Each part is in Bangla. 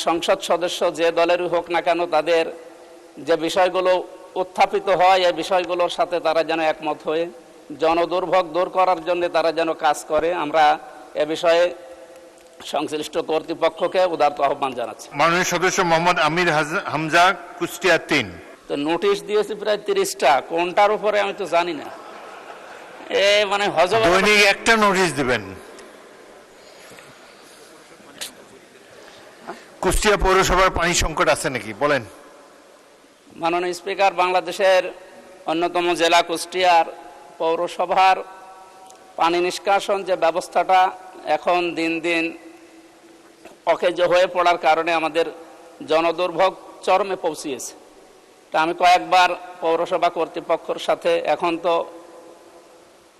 সংসদ সদস্য যে দলেরই হোক না কেন তাদের যে বিষয়গুলো উত্থাপিত হয় এই বিষয়গুলোর সাথে তারা যেন একমত হয়ে জনদুর্ভোগ দূর করার জন্য তারা যেন কাজ করে, আমরা এ বিষয়ে সংশ্লিষ্ট কর্তৃপক্ষকে উদারত আহ্বান জানাচ্ছি। মাননীয় সদস্য মোহাম্মদ আমির হামজা, কুষ্টিয়া 3। তো নোটিশ দিয়েছি প্রায় 30টা, কোনটার উপরে আমি তো জানি না। মানে দৈনিক একটা নোটিশ দিবেন। কুষ্টিয়া পৌরসভার পানি সংকট আছে নাকি বলেন। মাননীয় স্পিকার, বাংলাদেশের অন্যতম জেলা কুষ্টিয়ার পৌরসভার পানি নিষ্কাশন যে ব্যবস্থাটা এখন দিন দিন অকেজো হয়ে পড়ার কারণে আমাদের জনদুর্ভোগ চরমে পৌঁছিয়েছে। তা আমি কয়েকবার পৌরসভা কর্তৃপক্ষের সাথে, এখন তো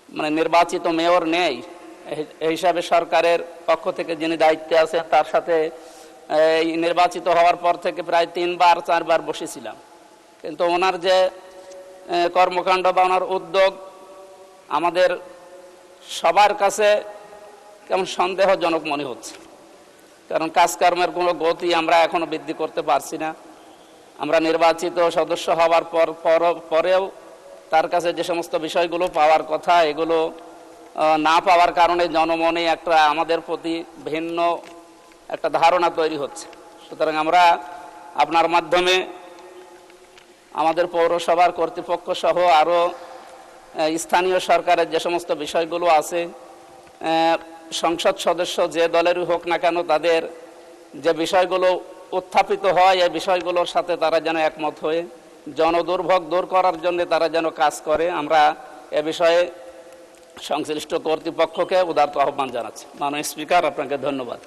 মানে নির্বাচিত মেয়র নেই, এই হিসাবে সরকারের পক্ষ থেকে যিনি দায়িত্বে আছেন তার সাথে এই নির্বাচিত হওয়ার পর থেকে প্রায় 3-4বার বসেছিলাম, কিন্তু ওনার যে কর্মকাণ্ড বা ওনার উদ্যোগ আমাদের সবার কাছে কেমন সন্দেহজনক মনে হচ্ছে। কারণ কাজকর্মের কোনো গতি আমরা এখনো বৃদ্ধি করতে পারছি না। আমরা নির্বাচিত সদস্য হওয়ার পরেও তার কাছে যে সমস্ত বিষয়গুলো পাওয়ার কথা এগুলো না পাওয়ার কারণে জনমনে একটা আমাদের প্রতি ভিন্ন একটা ধারণা তৈরি হচ্ছে। সুতরাং আমরা আপনার মাধ্যমে আমাদের পৌরসভার কর্তৃপক্ষ সহ আরও স্থানীয় সরকারের যে সমস্ত বিষয়গুলো আছে, সংসদ সদস্য যে দলেরই হোক না কেন তাদের যে বিষয়গুলো উত্থাপিত হয় এই বিষয়গুলোর সাথে তারা যেন একমত হয়ে জনদুর্ভোগ দূর করার জন্য তারা যেন কাজ করে, আমরা এ বিষয়ে সংশ্লিষ্ট কর্তৃপক্ষকে উদারত আহ্বান জানাচ্ছি। মাননীয় স্পিকার, আপনাকে ধন্যবাদ।